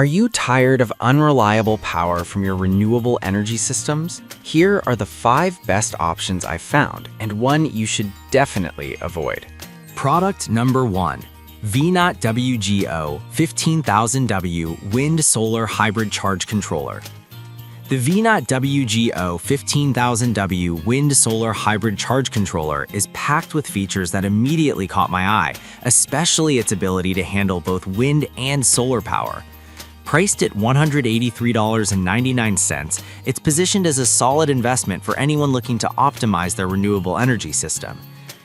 Are you tired of unreliable power from your renewable energy systems? Here are the 5 best options I've found, and one you should definitely avoid. Product number 1. VNOT WGO 15000W Wind Solar Hybrid Charge Controller. The VNOT WGO 15000W Wind Solar Hybrid Charge Controller is packed with features that immediately caught my eye, especially its ability to handle both wind and solar power. Priced at $183.99, it's positioned as a solid investment for anyone looking to optimize their renewable energy system.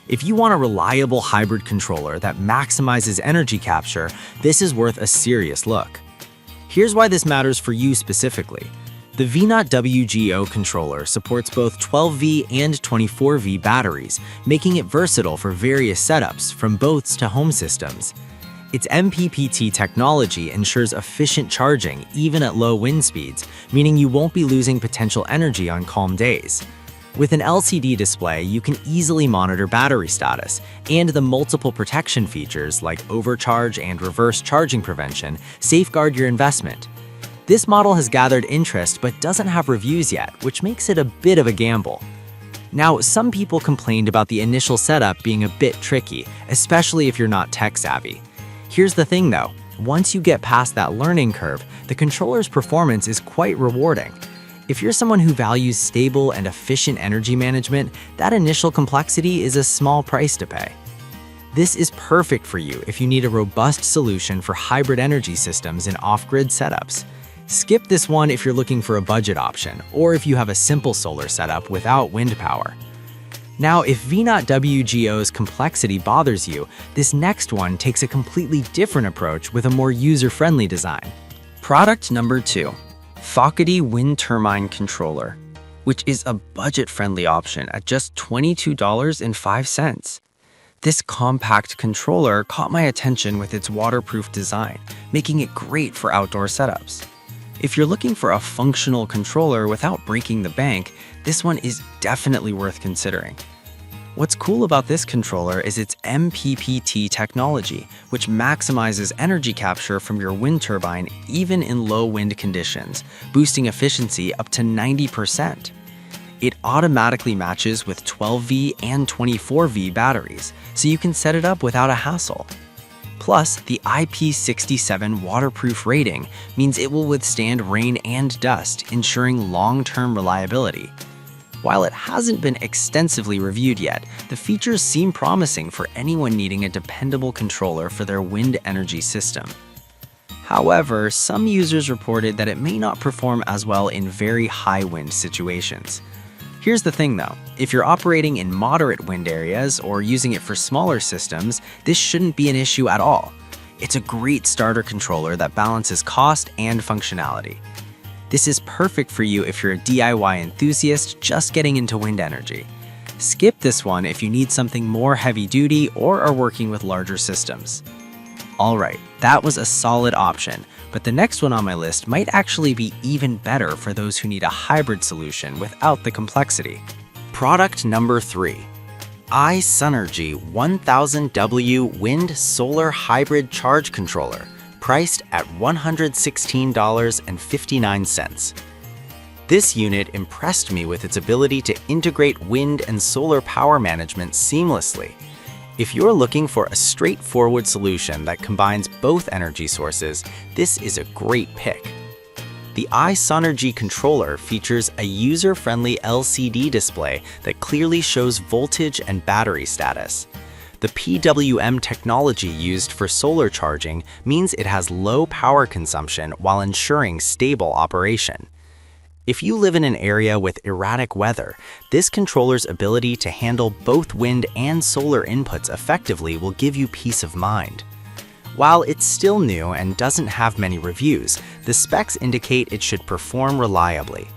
If you want a reliable hybrid controller that maximizes energy capture, this is worth a serious look. Here's why this matters for you specifically. The VNOT WGO controller supports both 12V and 24V batteries, making it versatile for various setups, from boats to home systems. Its Mppt technology ensures efficient charging even at low wind speeds, meaning you won't be losing potential energy on calm days. With an LCD display, you can easily monitor battery status, and the multiple protection features like overcharge and reverse charging prevention safeguard your investment. This model has gathered interest but doesn't have reviews yet, which makes it a bit of a gamble. Now, some people complained about the initial setup being a bit tricky, especially if you're not tech-savvy. Here's the thing though, once you get past that learning curve, the controller's performance is quite rewarding. If you're someone who values stable and efficient energy management, that initial complexity is a small price to pay. This is perfect for you if you need a robust solution for hybrid energy systems in off-grid setups. Skip this one if you're looking for a budget option, or if you have a simple solar setup without wind power. Now, if VNOT WGO's complexity bothers you, this next one takes a completely different approach with a more user-friendly design. Product number 2. Mppt Wind Turbine Controller, which is a budget-friendly option at just $22.05. This compact controller caught my attention with its waterproof design, making it great for outdoor setups. If you're looking for a functional controller without breaking the bank, this one is definitely worth considering. What's cool about this controller is its Mppt technology, which maximizes energy capture from your wind turbine even in low wind conditions, boosting efficiency up to 90%. It automatically matches with 12V and 24V batteries, so you can set it up without a hassle. Plus, the IP67 waterproof rating means it will withstand rain and dust, ensuring long-term reliability. While it hasn't been extensively reviewed yet, the features seem promising for anyone needing a dependable controller for their wind energy system. However, some users reported that it may not perform as well in very high wind situations. Here's the thing though, if you're operating in moderate wind areas or using it for smaller systems, this shouldn't be an issue at all. It's a great starter controller that balances cost and functionality. This is perfect for you if you're a DIY enthusiast just getting into wind energy. Skip this one if you need something more heavy-duty or are working with larger systems. Alright, that was a solid option, but the next one on my list might actually be even better for those who need a hybrid solution without the complexity. Product number 3. iSunergy 1000W Wind Solar Hybrid Charge Controller, priced at $116.59. This unit impressed me with its ability to integrate wind and solar power management seamlessly. If you're looking for a straightforward solution that combines both energy sources, this is a great pick. The iSunergy controller features a user-friendly LCD display that clearly shows voltage and battery status. The PWM technology used for solar charging means it has low power consumption while ensuring stable operation. If you live in an area with erratic weather, this controller's ability to handle both wind and solar inputs effectively will give you peace of mind. While it's still new and doesn't have many reviews, the specs indicate it should perform reliably.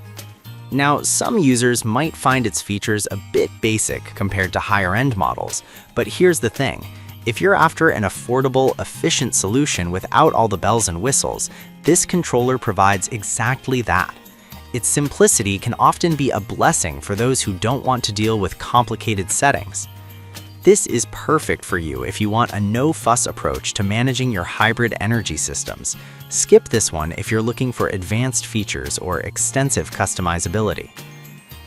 Now, some users might find its features a bit basic compared to higher-end models, but here's the thing. If you're after an affordable, efficient solution without all the bells and whistles, this controller provides exactly that. Its simplicity can often be a blessing for those who don't want to deal with complicated settings. This is perfect for you if you want a no-fuss approach to managing your hybrid energy systems. Skip this one if you're looking for advanced features or extensive customizability.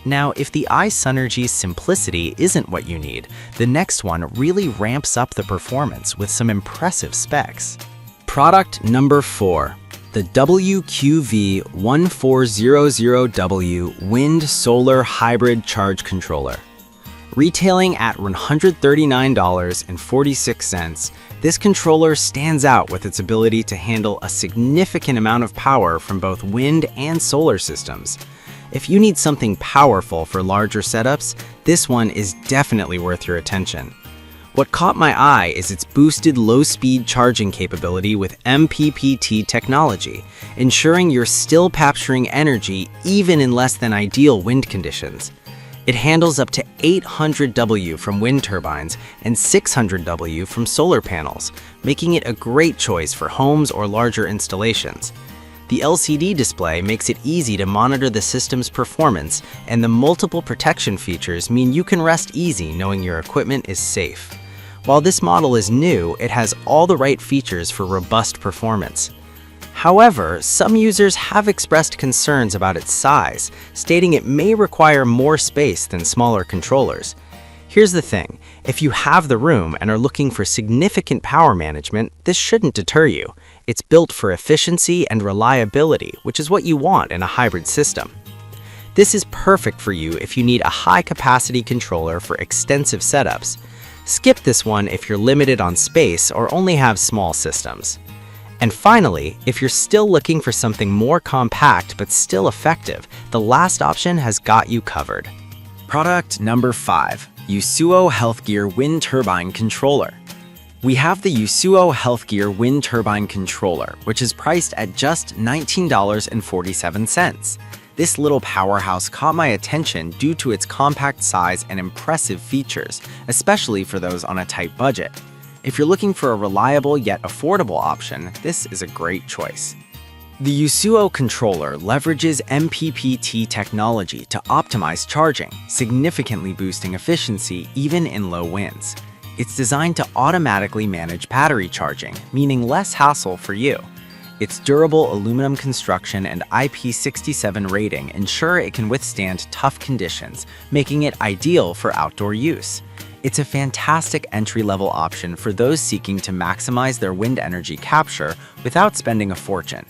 Now, if the iSunergy's simplicity isn't what you need, the next one really ramps up the performance with some impressive specs. Product number 4. The WQV1400W Wind Solar Hybrid Charge Controller. Retailing at $139.46, this controller stands out with its ability to handle a significant amount of power from both wind and solar systems. If you need something powerful for larger setups, this one is definitely worth your attention. What caught my eye is its boosted low-speed charging capability with Mppt technology, ensuring you're still capturing energy even in less than ideal wind conditions. It handles up to 800 W from wind turbines and 600 W from solar panels, making it a great choice for homes or larger installations. The LCD display makes it easy to monitor the system's performance, and the multiple protection features mean you can rest easy knowing your equipment is safe. While this model is new, it has all the right features for robust performance. However, some users have expressed concerns about its size, stating it may require more space than smaller controllers. Here's the thing, if you have the room and are looking for significant power management, this shouldn't deter you. It's built for efficiency and reliability, which is what you want in a hybrid system. This is perfect for you if you need a high-capacity controller for extensive setups. Skip this one if you're limited on space or only have small systems. And finally, if you're still looking for something more compact but still effective, the last option has got you covered. Product number 5. Yusuo Healthgear Wind Turbine Controller. We have the Yusuo Healthgear Wind Turbine Controller, which is priced at just $19.47. This little powerhouse caught my attention due to its compact size and impressive features, especially for those on a tight budget. If you're looking for a reliable yet affordable option, this is a great choice. The Yusuo controller leverages Mppt technology to optimize charging, significantly boosting efficiency even in low winds. It's designed to automatically manage battery charging, meaning less hassle for you. Its durable aluminum construction and IP67 rating ensure it can withstand tough conditions, making it ideal for outdoor use. It's a fantastic entry-level option for those seeking to maximize their wind energy capture without spending a fortune.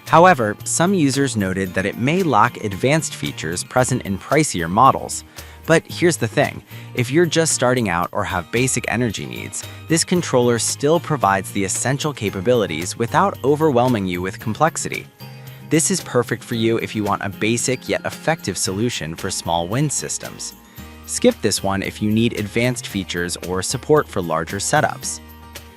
However, some users noted that it may lack advanced features present in pricier models. But here's the thing, if you're just starting out or have basic energy needs, this controller still provides the essential capabilities without overwhelming you with complexity. This is perfect for you if you want a basic yet effective solution for small wind systems. Skip this one if you need advanced features or support for larger setups.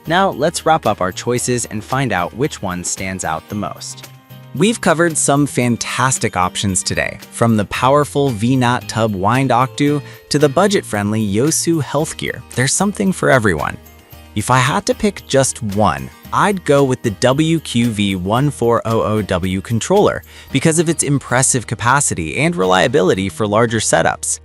Now let's wrap up our choices and find out which one stands out the most. We've covered some fantastic options today, from the powerful VNAT Tub Wind Octu to the budget-friendly Yosu Healthgear. There's something for everyone. If I had to pick just one, I'd go with the WQV1400W controller because of its impressive capacity and reliability for larger setups.